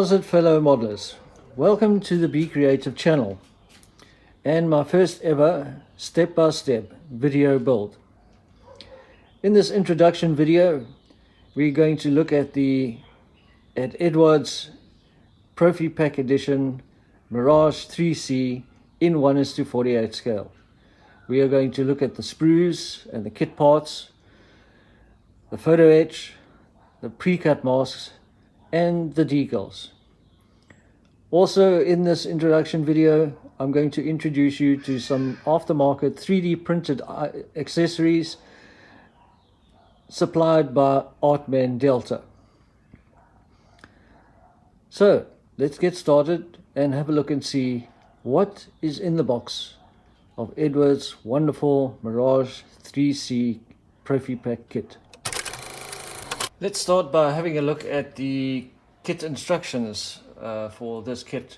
How's it, fellow modelers? Welcome to the Be Creative channel and my first ever step-by-step video build. In this introduction video, we're going to look at Eduard's Trophy Pack Edition Mirage 3C in 1:48 scale. We are going to look at the sprues and the kit parts, the photo etch, the pre-cut masks, and the decals. Also, in this introduction video, I'm going to introduce you to some aftermarket 3D printed accessories supplied by Artman Delta. So let's get started and have a look and see what is in the box of Eduard's wonderful Mirage 3C Trophy Pack kit. Let's start by having a look at the kit instructions for this kit.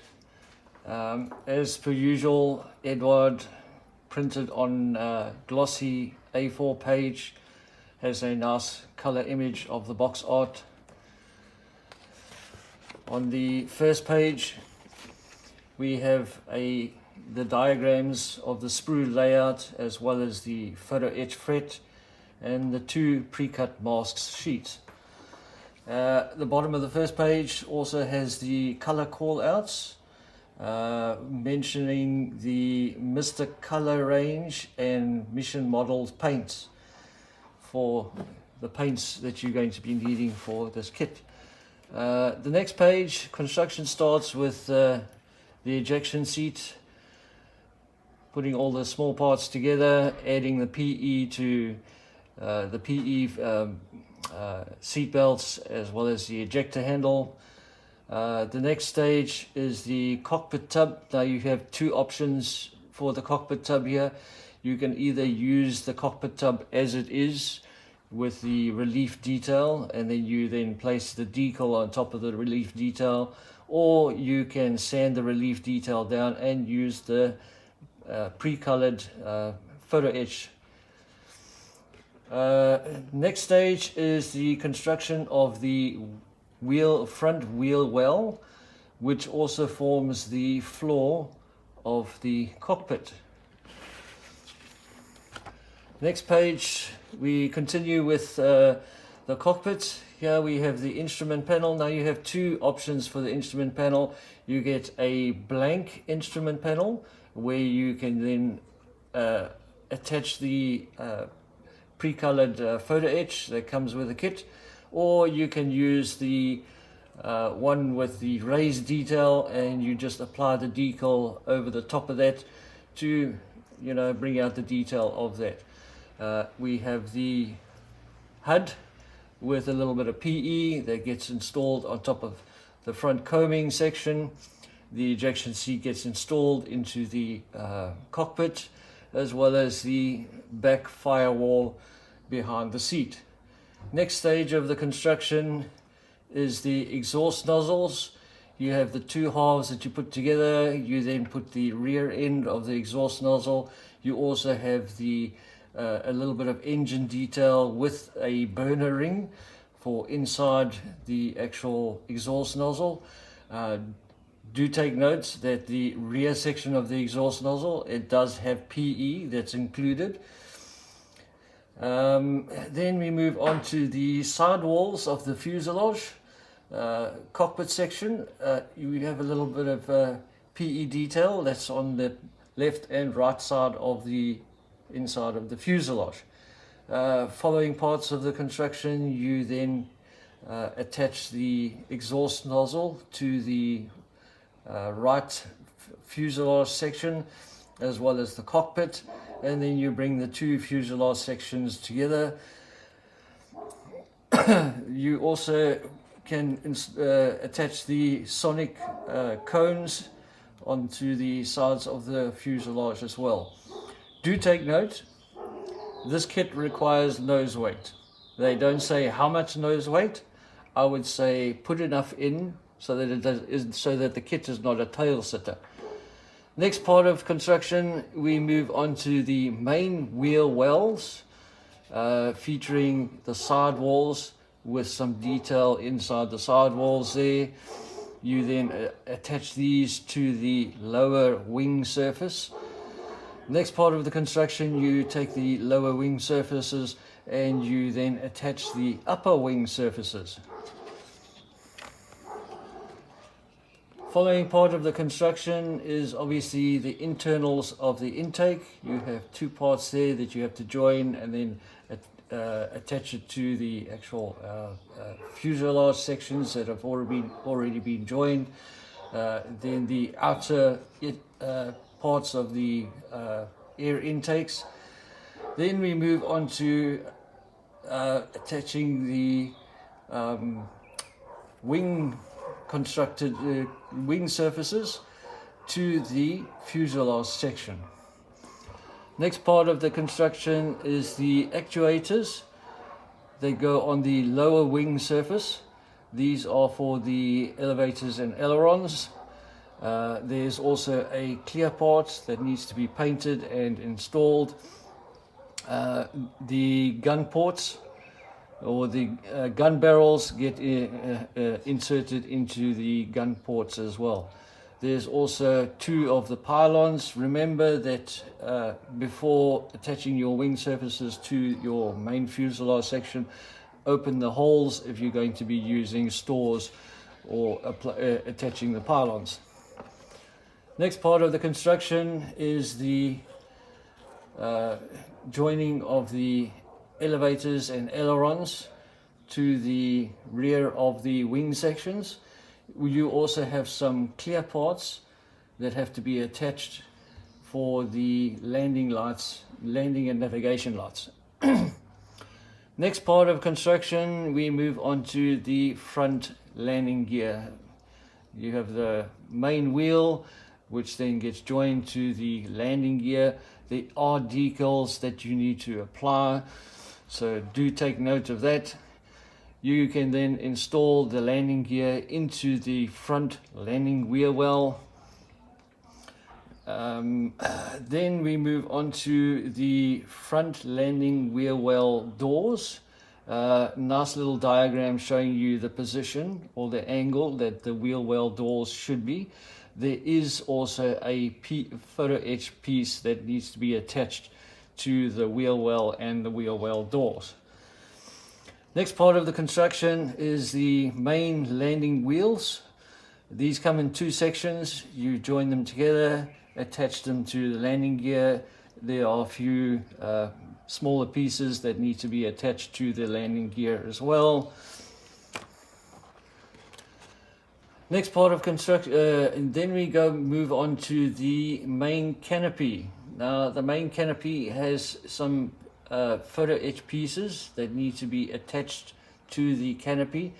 As per usual, Eduard printed on glossy A4 page has a nice color image of the box art. On the first page we have the diagrams of the sprue layout as well as the photo etch fret and the two pre-cut masks sheets. The bottom of the first page also has the color call outs mentioning the Mr. Color range and Mission Models paints for the paints that you're going to be needing for this kit. The next page, construction starts with the ejection seat, putting all the small parts together, adding the PE to the PE seat belts as well as the ejector handle. The next stage is the cockpit tub. Now you have two options for the cockpit tub here. You can either use the cockpit tub as it is with the relief detail and then you place the decal on top of the relief detail, or you can sand the relief detail down and use the pre-colored photo etch. Next stage is the construction of the front wheel well, which also forms the floor of the cockpit. Next page we continue with the cockpit. Here we have the instrument panel. Now you have two options for the instrument panel. You get a blank instrument panel where you can then attach the pre-colored photo etch that comes with the kit, or you can use the one with the raised detail and you just apply the decal over the top of that to bring out the detail of that. We have the HUD with a little bit of PE that gets installed on top of the front combing section. The ejection seat gets installed into the cockpit, as well as the back firewall behind the seat. Next stage of the construction is the exhaust nozzles. You have the two halves that you put together. You then put the rear end of the exhaust nozzle. You also have a little bit of engine detail with a burner ring for inside the actual exhaust nozzle. Do take note that the rear section of the exhaust nozzle, it does have PE that's included. Then we move on to the sidewalls of the fuselage cockpit section. You have a little bit of PE detail that's on the left and right side of the inside of the fuselage. Following parts of the construction, you then attach the exhaust nozzle to the right fuselage section as well as the cockpit, and then you bring the two fuselage sections together. You also can attach the sonic cones onto the sides of the fuselage as well. Do take note, this kit requires nose weight. They don't say how much nose weight. I would say put enough in so that the kit is not a tail sitter. Next part of construction, we move on to the main wheel wells, featuring the sidewalls with some detail inside the sidewalls there. You then attach these to the lower wing surface. Next part of the construction, you take the lower wing surfaces and you then attach the upper wing surfaces. Following part of the construction is obviously the internals of the intake. You have two parts there that you have to join and then attach it to the actual fuselage sections that have already been joined. Then the outer parts of the air intakes. Then we move on to attaching the constructed wing surfaces to the fuselage section. Next part of the construction is the actuators. They go on the lower wing surface. These are for the elevators and ailerons. There's also a clear part that needs to be painted and installed. The gun ports or the gun barrels get inserted into the gun ports as well. There's also two of the pylons. Remember that before attaching your wing surfaces to your main fuselage section, open the holes if you're going to be using stores or attaching the pylons. Next part of the construction is the joining of the elevators and ailerons to the rear of the wing sections. You also have some clear parts that have to be attached for the landing lights, landing and navigation lights. Next part of construction, we move on to the front landing gear. You have the main wheel, which then gets joined to the landing gear. There are decals that you need to apply, so do take note of that. You can then install the landing gear into the front landing wheel well. Then we move on to the front landing wheel well doors. Nice little diagram showing you the position or the angle that the wheel well doors should be. There is also a photo etch piece that needs to be attached to the wheel well and the wheel well doors. Next part of the construction is the main landing wheels. These come in two sections. You join them together, attach them to the landing gear. There are a few smaller pieces that need to be attached to the landing gear as well. Next part of construction, then we move on to the main canopy. Now the main canopy has some photo etch pieces that need to be attached to the canopy.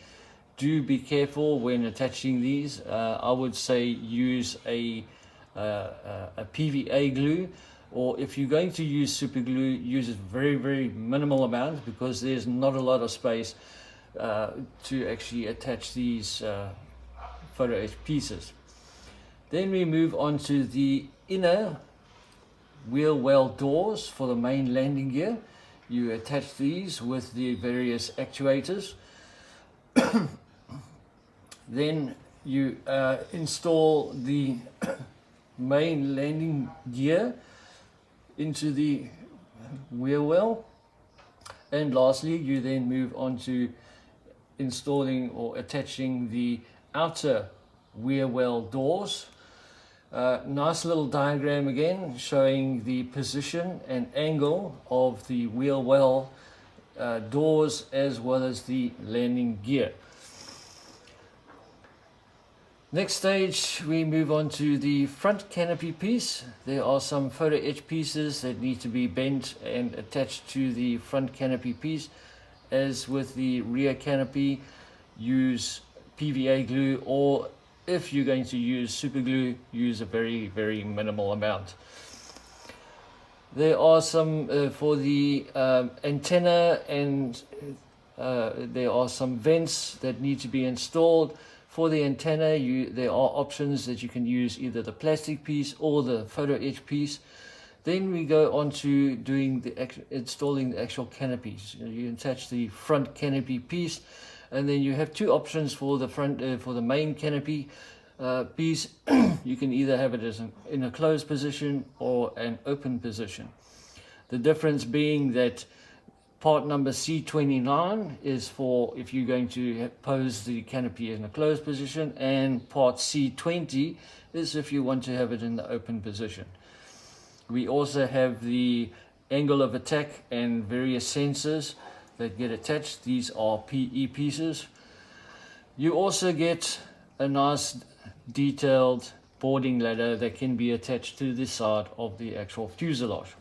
Do be careful when attaching these. I would say use a PVA glue, or if you're going to use super glue, use a very minimal amount, because there's not a lot of space to actually attach these photo etch pieces. Then we move on to the inner wheel well doors for the main landing gear. You attach these with the various actuators. Then you install the main landing gear into the wheel well, and lastly you then move on to installing or attaching the outer wheel well doors. Nice little diagram again showing the position and angle of the wheel well doors as well as the landing gear. Next stage, we move on to the front canopy piece. There are some photo etch pieces that need to be bent and attached to the front canopy piece. As with the rear canopy, use PVA glue, or if you're going to use super glue, use a very minimal amount. There are some for the antenna, and there are some vents that need to be installed. For the antenna, there are options that you can use, either the plastic piece or the photo etch piece. Then we go on to doing installing the actual canopies. You attach the front canopy piece. And then you have two options for the front, for the main canopy piece. You can either have it as in a closed position or an open position. The difference being that part number C29 is for if you're going to pose the canopy in a closed position, and part C20 is if you want to have it in the open position. We also have the angle of attack and various sensors that get attached. These are PE pieces. You also get a nice detailed boarding ladder that can be attached to the side of the actual fuselage.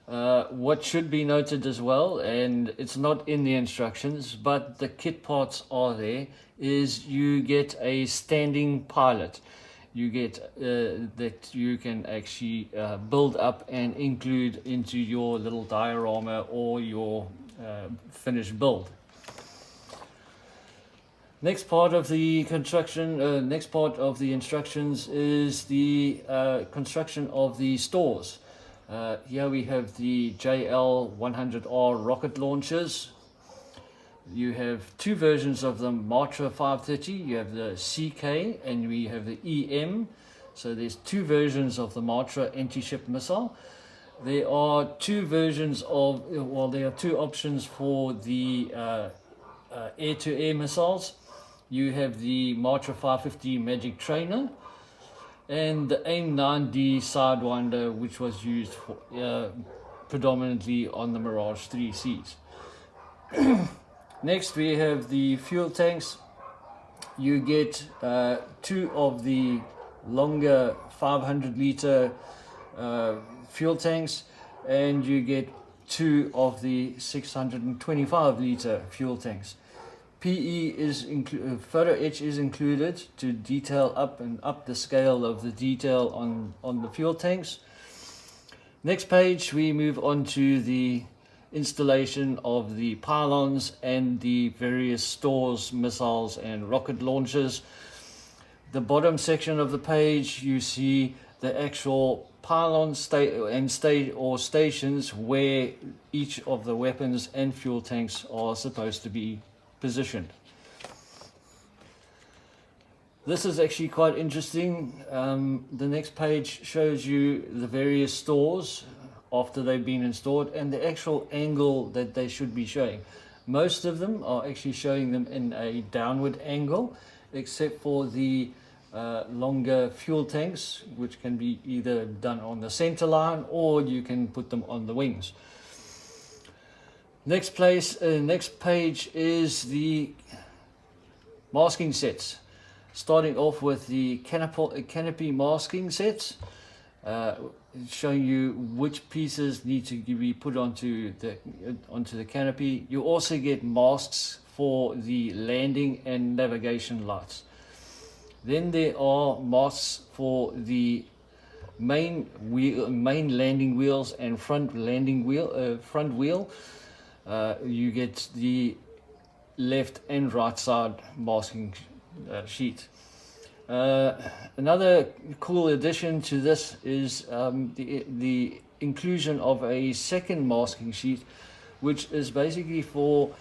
What should be noted as well, and it's not in the instructions, but the kit parts are there, is you get a standing pilot. You get that you can actually build up and include into your little diorama or your finished build. Next part of the construction, next part of the instructions is the construction of the stores. Here we have the JL100R rocket launchers. You have two versions of the Matra 530. You have the CK and we have the EM. So there's two versions of the Matra anti-ship missile. There are two versions of, well, there are two options for the air-to-air missiles. You have the Matra 550 Magic Trainer and the AIM-9D Sidewinder, which was used for, predominantly on the Mirage 3Cs. Next we have the fuel tanks. You get two of the longer 500 liter fuel tanks, and you get two of the 625 liter fuel tanks. PE is photo etch is included to detail up the scale of the detail on the fuel tanks. Next page we move on to the installation of the pylons and the various stores, missiles and rocket launchers. The bottom section of the page you see the actual pylon stations where each of the weapons and fuel tanks are supposed to be positioned. This is actually quite interesting. The next page shows you the various stores after they've been installed and the actual angle that they should be showing. Most of them are actually showing them in a downward angle, except for the longer fuel tanks, which can be either done on the center line or you can put them on the wings. Next page is the masking sets. Starting off with the canopy masking sets, showing you which pieces need to be put onto the canopy. You also get masks for the landing and navigation lights. Then there are masks for the main landing wheels and front wheel. You get the left and right side masking sheet. Another cool addition to this is the inclusion of a second masking sheet, which is basically for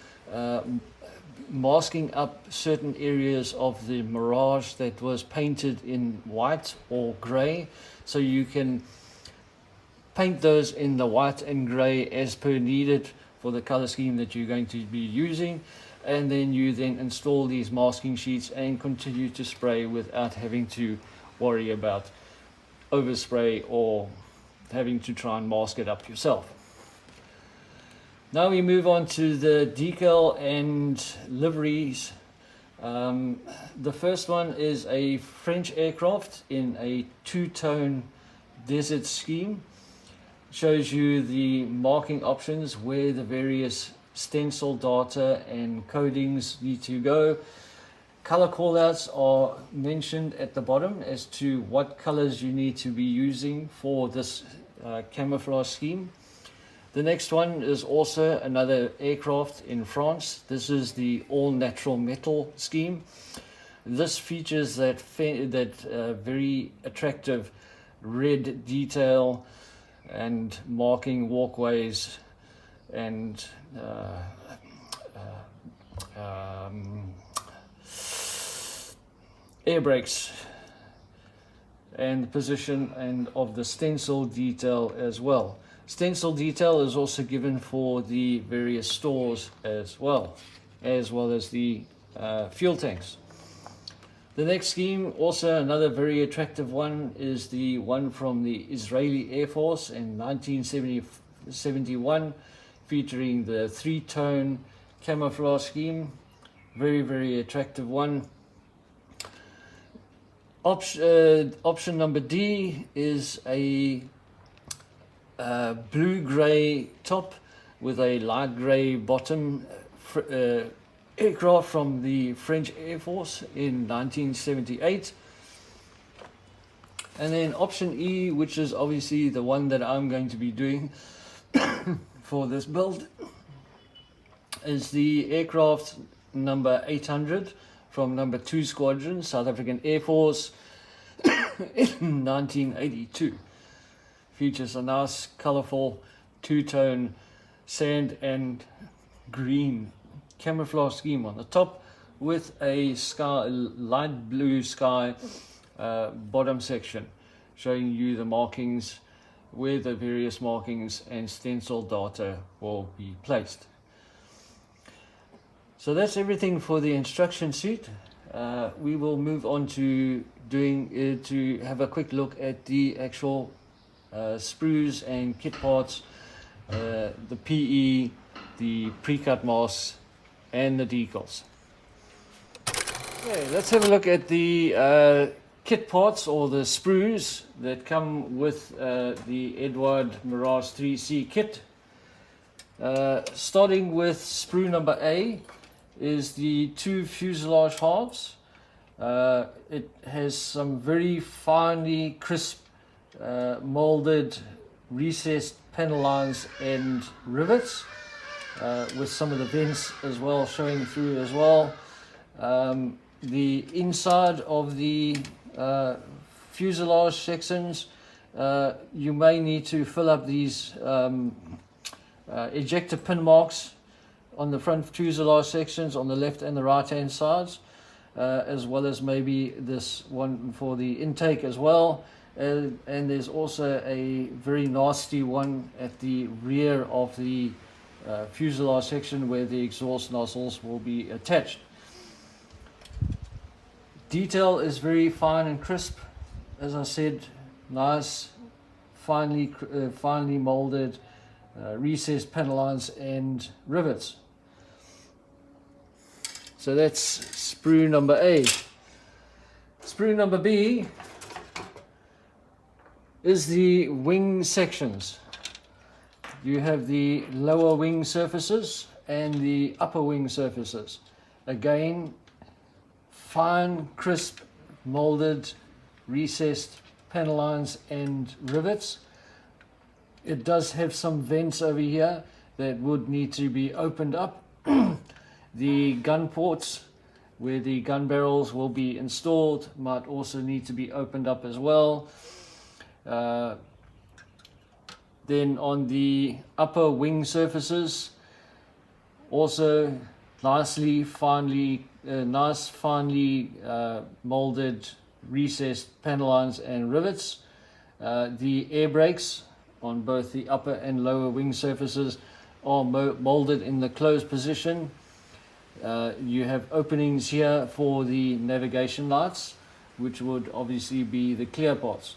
masking up certain areas of the Mirage that was painted in white or grey, so you can paint those in the white and grey as per needed for the color scheme that you're going to be using, and then you install these masking sheets and continue to spray without having to worry about overspray or having to try and mask it up yourself. Now we move on to the decal and liveries. The first one is a French aircraft in a two-tone desert scheme. Shows you the marking options where the various stencil data and codings need to go. Color callouts are mentioned at the bottom as to what colors you need to be using for this camouflage scheme. The next one is also another aircraft in France. This is the all-natural metal scheme. This features that very attractive red detail and marking walkways and air brakes, and the position and of the stencil detail as well. Stencil detail is also given for the various stores as well as the fuel tanks. The next scheme, also another very attractive one, is the one from the Israeli Air Force in 1971, featuring the three-tone camouflage scheme. Very, very attractive one. Option number D is a blue-gray top with a light gray bottom, aircraft from the French Air Force in 1978. And then option E, which is obviously the one that I'm going to be doing for this build, is the aircraft number 800 from number 2 Squadron, South African Air Force in 1982. Features a nice colorful two-tone sand and green camouflage scheme on the top, with a light blue sky bottom section, showing you the markings, where the various markings and stencil data will be placed. So that's everything for the instruction sheet. We will move on to to have a quick look at the actual sprues and kit parts, the PE, the pre-cut masks, and the decals. Okay, let's have a look at the kit parts, or the sprues that come with the Eduard Mirage 3C kit. Starting with sprue number A is the 2 fuselage halves. It has some very finely crisp molded recessed panel lines and rivets, with some of the vents as well showing through as well. The inside of the fuselage sections, you may need to fill up these ejector pin marks on the front fuselage sections on the left and the right hand sides, as well as maybe this one for the intake as well. And there's also a very nasty one at the rear of the fuselage section, where the exhaust nozzles will be attached. Detail is very fine and crisp, as I said, nice, finely molded, recessed panel lines and rivets. So that's sprue number A. Sprue number B is the wing sections. You have the lower wing surfaces and the upper wing surfaces. Again, fine, crisp, molded, recessed panel lines and rivets. It does have some vents over here that would need to be opened up. The gun ports, where the gun barrels will be installed, might also need to be opened up as well. Then on the upper wing surfaces, also finely molded, recessed panel lines and rivets. The air brakes on both the upper and lower wing surfaces are molded in the closed position. You have openings here for the navigation lights, which would obviously be the clear parts.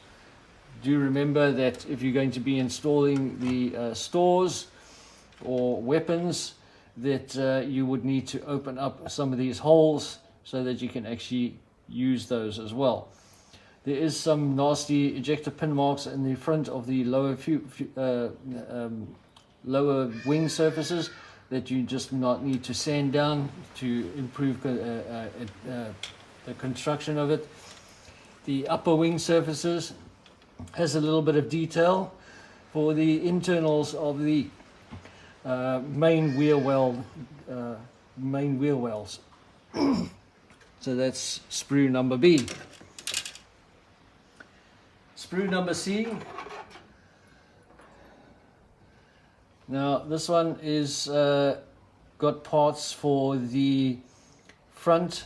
Do remember that if you're going to be installing the stores or weapons, that you would need to open up some of these holes so that you can actually use those as well. There is some nasty ejector pin marks in the front of the lower wing surfaces that you just not need to sand down to improve the construction of it. The upper wing surfaces has a little bit of detail for the internals of the main wheel wells. So that's sprue number B. Sprue number C. Now this one is got parts for the front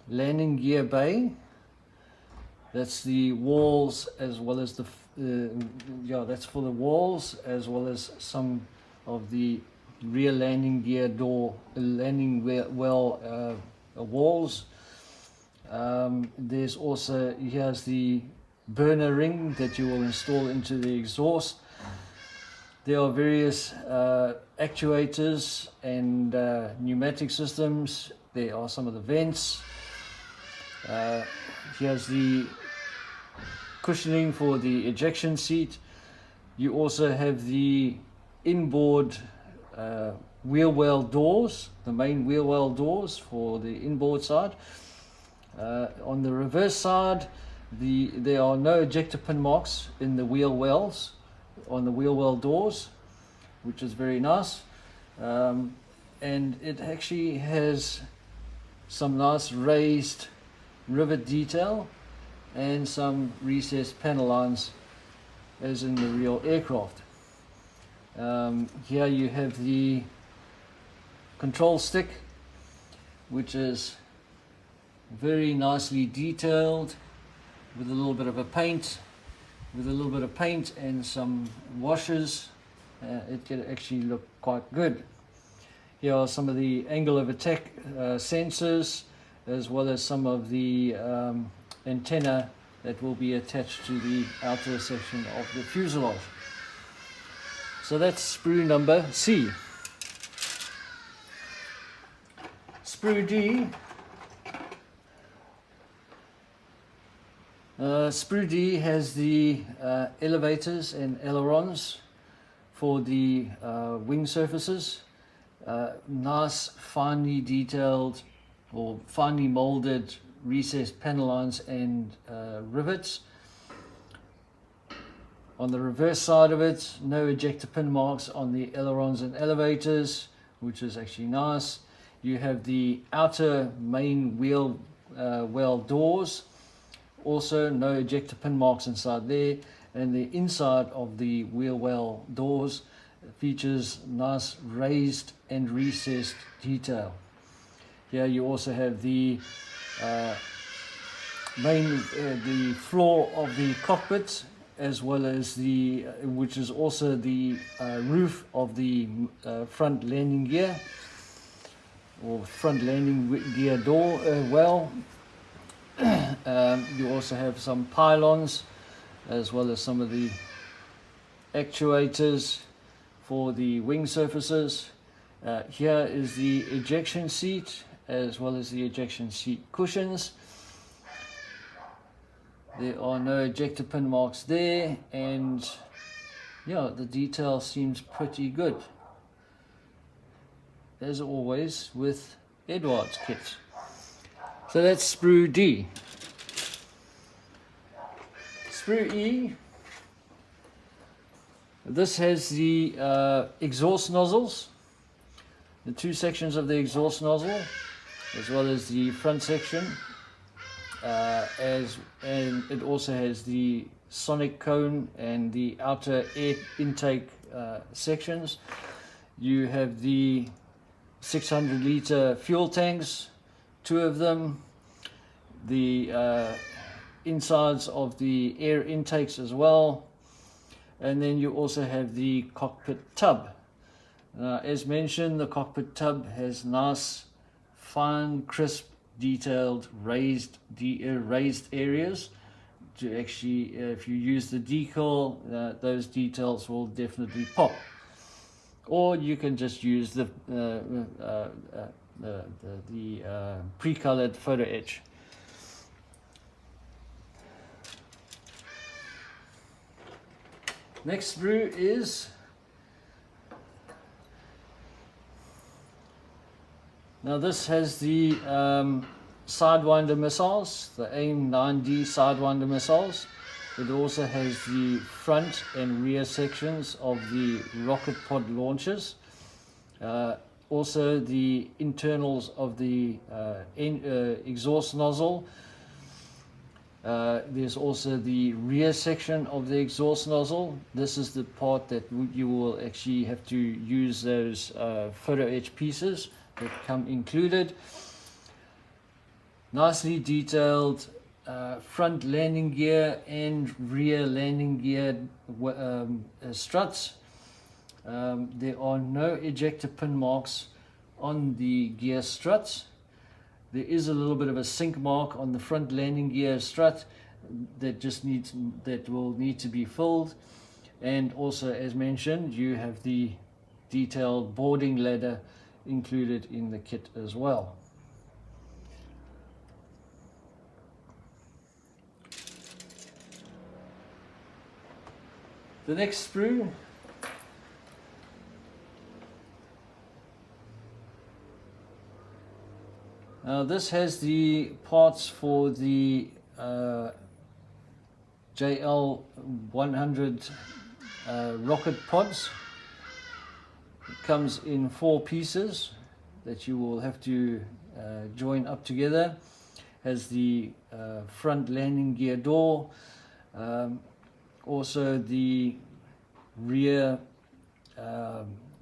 landing gear bay. That's the walls as well as the that's for the walls as well as some of the rear landing gear door landing well walls. There's also, here's the burner ring that you will install into the exhaust. There are various actuators and pneumatic systems. There are some of the vents. Here's the cushioning for the ejection seat. You also have the inboard wheel well doors, the main wheel well doors for the inboard side. On the reverse side, there are no ejector pin marks in the wheel wells on the wheel well doors, which is very nice. And it actually has some nice raised rivet detail and some recessed panel lines as in the real aircraft. Here you have the control stick, which is very nicely detailed with a little bit of paint and some washes. It can actually look quite good. Here are some of the angle of attack sensors, as well as some of the antenna that will be attached to the outer section of the fuselage. So that's sprue number C. Sprue D. Sprue D has the elevators and ailerons for the wing surfaces. Nice, finely detailed or finely molded recessed panel lines and rivets. On the reverse side of it, no ejector pin marks on the ailerons and elevators, which is actually nice. You have the outer main wheel well doors. Also, no ejector pin marks inside there, and the inside of the wheel well doors features nice raised and recessed detail. Here you also have the the floor of the cockpit, as well as the which is also the roof of the front landing gear or front landing gear door well. You also have some pylons, as well as some of the actuators for the wing surfaces. Here is the ejection seat, as well as the ejection seat cushions. There are no ejector pin marks there, and yeah, the detail seems pretty good, as always with Eduard's kit. So that's sprue D. Sprue E. This has the exhaust nozzles, the two sections of the exhaust nozzle, as well as the front section, and it also has the sonic cone and the outer air intake sections. You have the 600-liter fuel tanks, two of them, the insides of the air intakes as well, and then you also have the cockpit tub. As mentioned, the cockpit tub has nice, fine, crisp, detailed, raised areas. To actually, if you use the decal, those details will definitely pop. Or you can just use the pre-colored photo etch. Next sprue is now this has the Sidewinder missiles, the AIM 9D Sidewinder missiles. It also has the front and rear sections of the rocket pod launchers. Also the internals of the exhaust nozzle. There's also the rear section of the exhaust nozzle. This is the part that you will actually have to use those photo etch pieces that come included. Nicely detailed front landing gear and rear landing gear struts. There are no ejector pin marks on the gear struts. There is a little bit of a sink mark on the front landing gear strut that will need to be filled. And also, as mentioned, you have the detailed boarding ladder included in the kit as well. The next sprue now, this has the parts for the JL100 rocket pods. It comes in 4 pieces that you will have to join up together. Has the front landing gear door, also the rear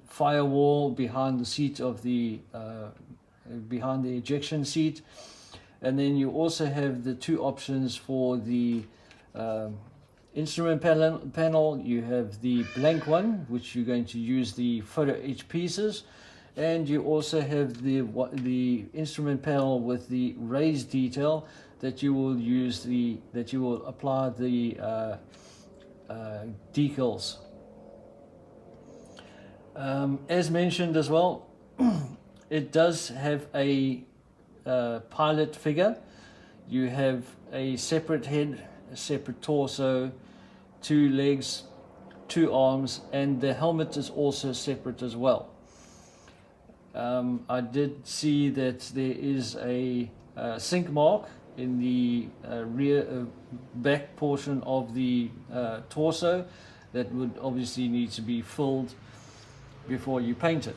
firewall behind the seat of the behind the ejection seat, and then you also have the 2 options for the instrument panel. You have the blank one, which you're going to use the photo etch pieces, and you also have the instrument panel with the raised detail that you will use that you will apply the decals. As mentioned as well, it does have a pilot figure. You have a separate head, a separate torso, 2 legs, 2 arms, and the helmet is also separate as well. I did see that there is a sink mark in the rear back portion of the torso that would obviously need to be filled before you paint it.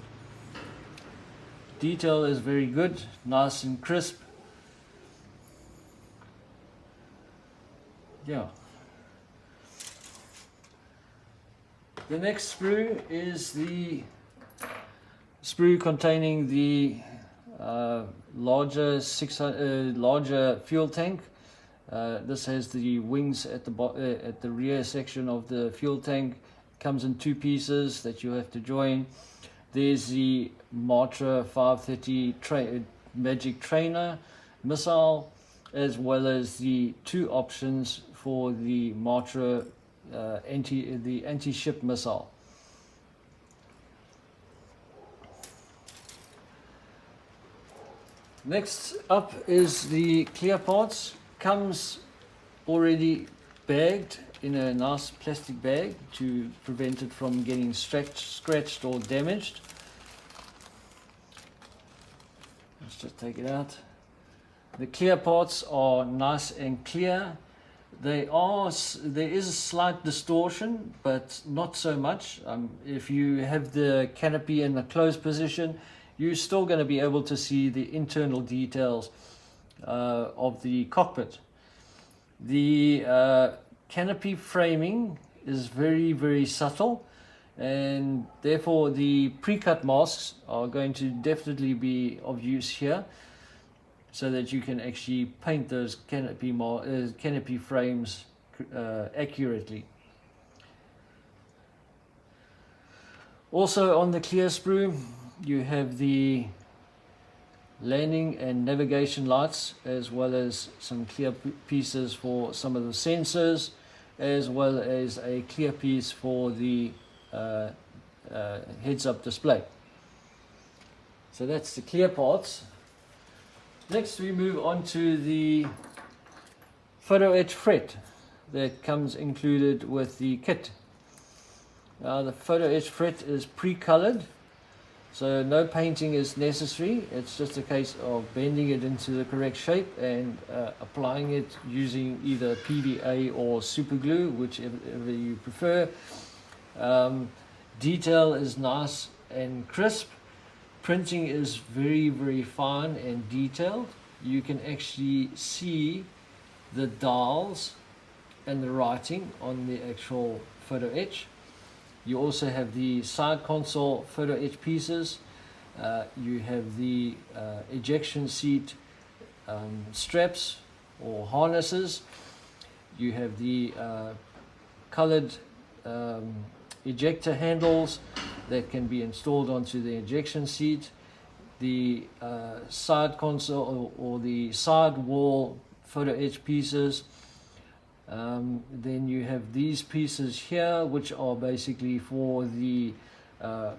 Detail is very good, nice and crisp. Yeah. The next sprue is the sprue containing the larger fuel tank. This has the wings at the rear section of the fuel tank. Comes in 2 pieces that you have to join. There's the Matra 530 Magic Trainer missile, as well as the 2 options for the Matra anti-ship missile. Next up is the clear parts. Comes already bagged in a nice plastic bag to prevent it from getting scratched or damaged. Let's just take it out. The clear parts are nice and clear. There is a slight distortion, but not so much. If you have the canopy in the closed position, you're still going to be able to see the internal details of the cockpit. The canopy framing is very, very subtle, and therefore the pre-cut masks are going to definitely be of use here, so that you can actually paint those canopy frames accurately. Also on the clear sprue, you have the landing and navigation lights, as well as some clear pieces for some of the sensors, as well as a clear piece for the heads-up display. So that's the clear parts. Next we move on to the photo etch fret that comes included with the kit. The photo etch fret is pre-colored, so no painting is necessary. It's just a case of bending it into the correct shape and applying it using either PVA or super glue, whichever you prefer. Detail is nice and crisp. Printing is very, very fine and detailed. You can actually see the dials and the writing on the actual photo etch. You also have the side console photo etch pieces. You have the ejection seat straps or harnesses. You have the colored ejector handles that can be installed onto the ejection seat. The side console or the side wall photo etch pieces. Then you have these pieces here, which are basically for the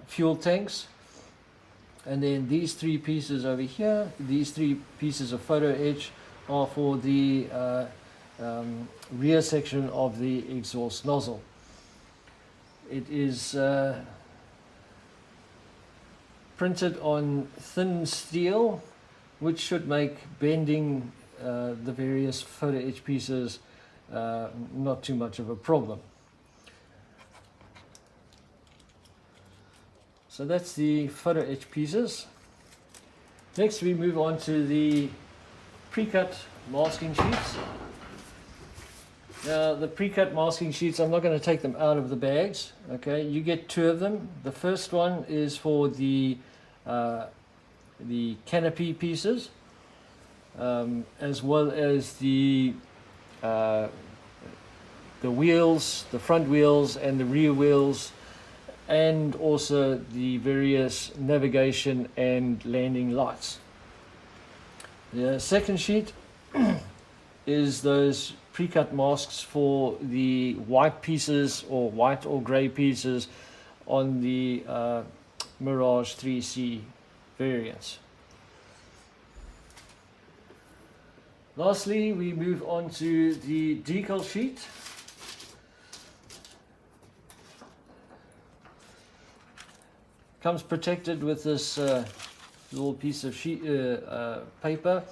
fuel tanks. And then these three pieces over here, these three pieces of photo etch are for the rear section of the exhaust nozzle. It is printed on thin steel, which should make bending the various photo etch pieces not too much of a problem. So that's the photo etch pieces. Next we move on to the pre-cut masking sheets. Now the pre-cut masking sheets, I'm not going to take them out of the bags. Okay, you get two of them. The first one is for the canopy pieces, as well as the wheels, the front wheels and the rear wheels, and also the various navigation and landing lights. The second sheet is those pre-cut masks for the white pieces or white or gray pieces on the Mirage 3C variants. Lastly, we move on to the decal sheet. Comes protected with this little piece of sheet paper.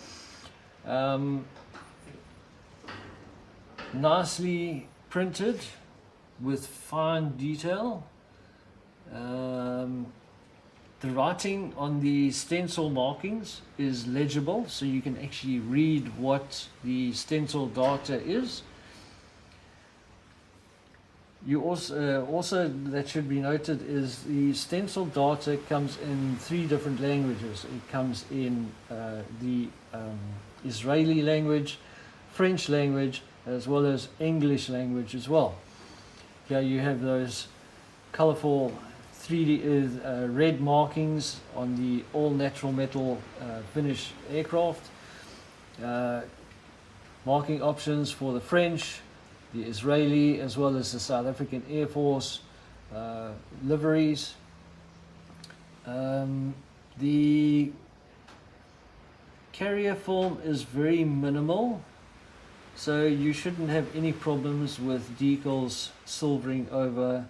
Nicely printed with fine detail. The writing on the stencil markings is legible, so you can actually read what the stencil data is. You also that should be noted is the stencil data comes in 3 different languages. It comes in the Israeli language, French language, as well as English language as well. Here you have those colorful 3D red markings on the all natural metal finish aircraft. Marking options for the French, the Israeli, as well as the South African Airforce liveries. The carrier film is very minimal, so you shouldn't have any problems with decals silvering over.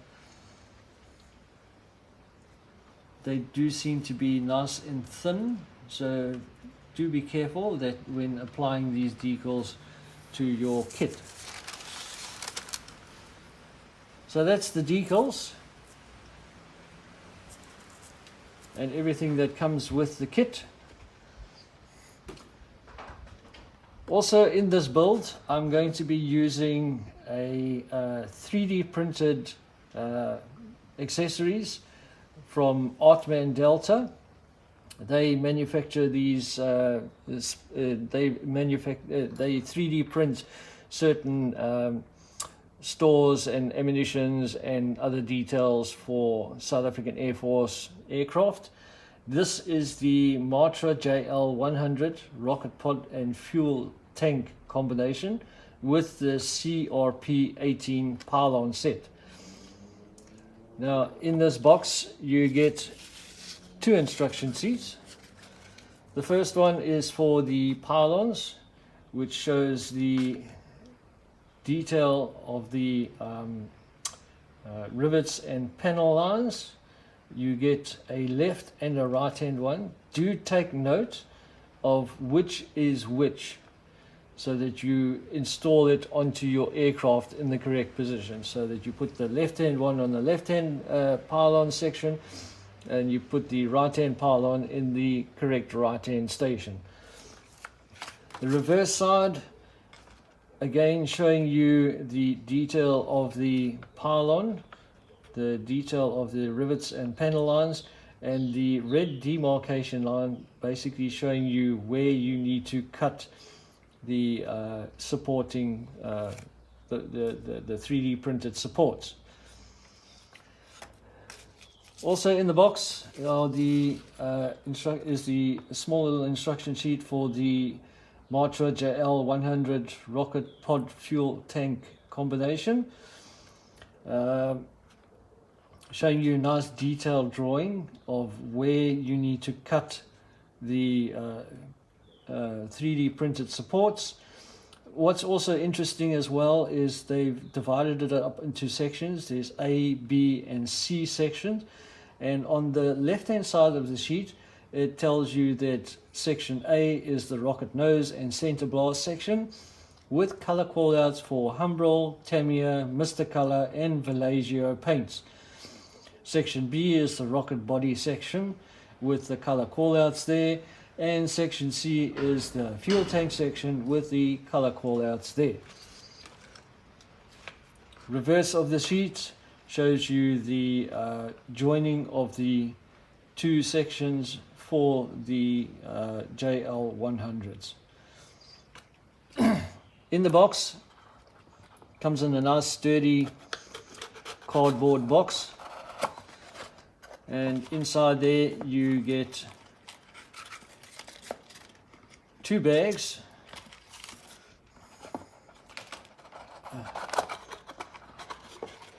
They do seem to be nice and thin, so do be careful that when applying these decals to your kit. So that's the decals and everything that comes with the kit. Also in this build, I'm going to be using a 3D printed accessories from Artman Delta. They manufacture these. They 3D print certain stores and ammunitions and other details for South African Air Force aircraft. This is the Matra JL100 rocket pod and fuel tank combination with the CRP-18 pylon set. Now in this box you get 2 instruction sheets. The first one is for the pylons, which shows the detail of the rivets and panel lines. You get a left and a right hand one. Do take note of which is which, so that you install it onto your aircraft in the correct position, so that you put the left hand one on the left hand pylon section and you put the right hand pylon in the correct right hand station. The reverse side Again, showing you the detail of the pylon, the detail of the rivets and panel lines, and the red demarcation line basically showing you where you need to cut the supporting the 3D printed supports. Also in the box are is the small little instruction sheet for the Mirage JL100 rocket pod fuel tank combination, showing you a nice detailed drawing of where you need to cut the 3D printed supports. What's also interesting as well is they've divided it up into sections. There's A, B and C sections, and on the left hand side of the sheet it tells you that section A is the rocket nose and center blast section, with color callouts for Humbrol, Tamiya, Mr. Color and Vallejo paints. Section B is the rocket body section with the color callouts there, and section C is the fuel tank section with the color callouts there. Reverse of the sheet shows you the joining of the two sections for the JL100s. In the box, comes in a nice sturdy cardboard box, and inside there you get two bags.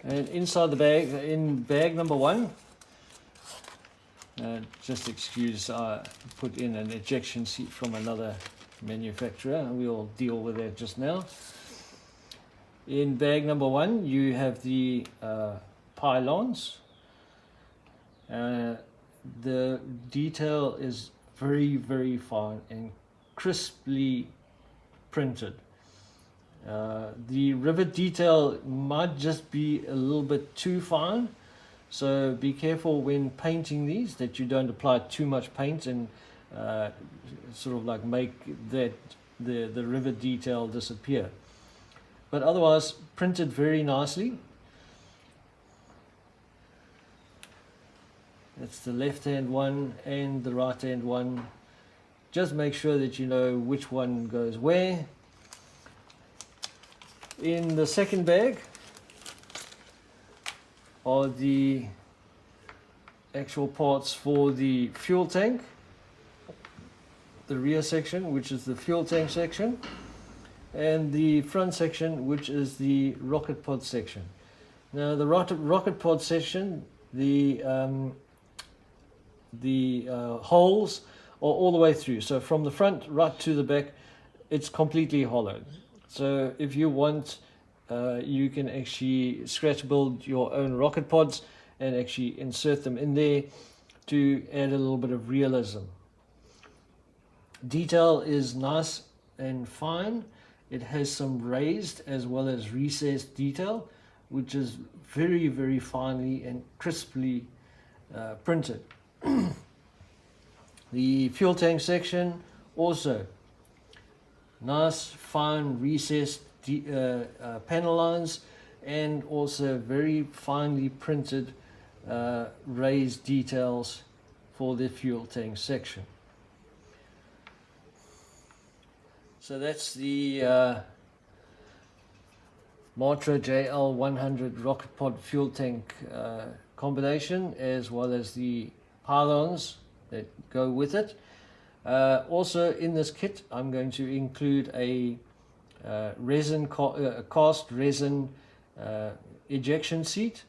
And inside the bag, in bag number one, just excuse I put in an ejection seat from another manufacturer, and we'll deal with that just now. In bag number one you have the pylons. The detail is very fine and crisply printed. The rivet detail might just be a little bit too fine, so be careful when painting these that you don't apply too much paint and sort of like make that the rivet detail disappear. But otherwise printed very nicely. That's the left hand one and the right hand one. Just make sure that you know which one goes where. In the second bag are the actual parts for the fuel tank, the rear section, which is the fuel tank section, and the front section, which is the rocket pod section. Now the rocket pod section, the holes are all the way through, so from the front right to the back it's completely hollowed. So if you want, you can actually scratch build your own rocket pods and actually insert them in there to add a little bit of realism. Detail is nice and fine. It has some raised as well as recessed detail, which is very finely and crisply printed. The fuel tank section also nice fine recessed panel lines, and also very finely printed raised details for the fuel tank section. So that's the Mirage JL100 rocket pod fuel tank combination, as well as the pylons that go with it. Also in this kit I'm going to include a cast resin ejection seat.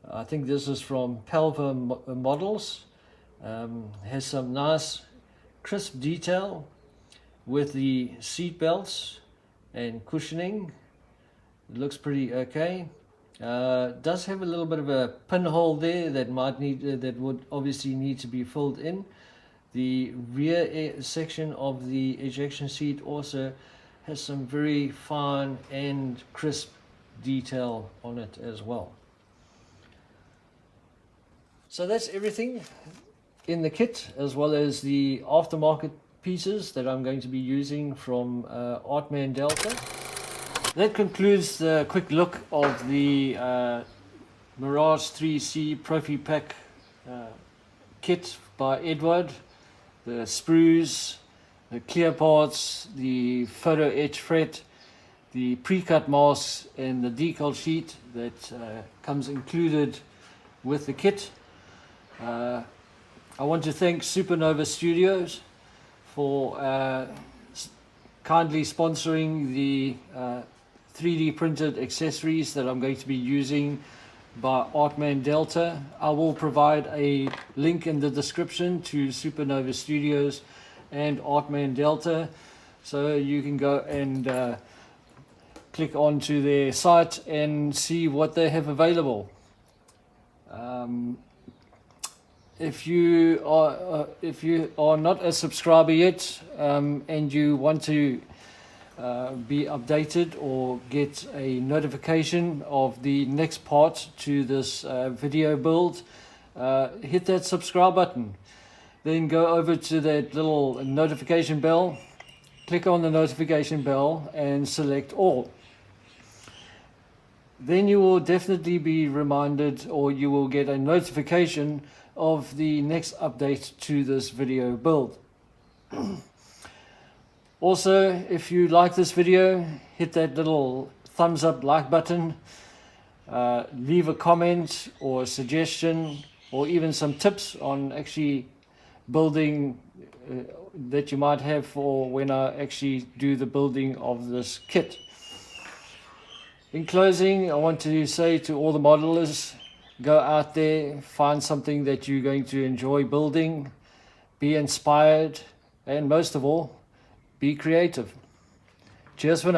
I think this is from Palva Models. Has some nice crisp detail with the seat belts and cushioning. It looks pretty okay. Does have a little bit of a pinhole there that would obviously need to be filled in. The rear section of the ejection seat also has some very fine and crisp detail on it as well. So that's everything in the kit, as well as the aftermarket pieces that I'm going to be using from Artman Delta. That concludes the quick look of the Mirage 3C Profi Pack kit by Eduard. The sprues, the clear parts, the photo etch fret, the pre-cut masks and the decal sheet that comes included with the kit. I want to thank Supernova Studios for kindly sponsoring the 3D printed accessories that I'm going to be using by Artman Delta. I will provide a link in the description to Supernova Studios and Artman Delta, so you can go and click onto their site and see what they have available. If you are not a subscriber yet and you want to be updated or get a notification of the next part to this video build, hit that subscribe button. Then go over to that little notification bell, click on the notification bell and select all. Then you will definitely be reminded, or you will get a notification of the next update to this video build. Also, if you like this video, hit that little thumbs up like button, leave a comment or a suggestion or even some tips on actually building that you might have for when I actually do the building of this kit. In closing, I want to say to all the modelers, go out there, find something that you're going to enjoy building, be inspired, and most of all, be creative. Cheers for now.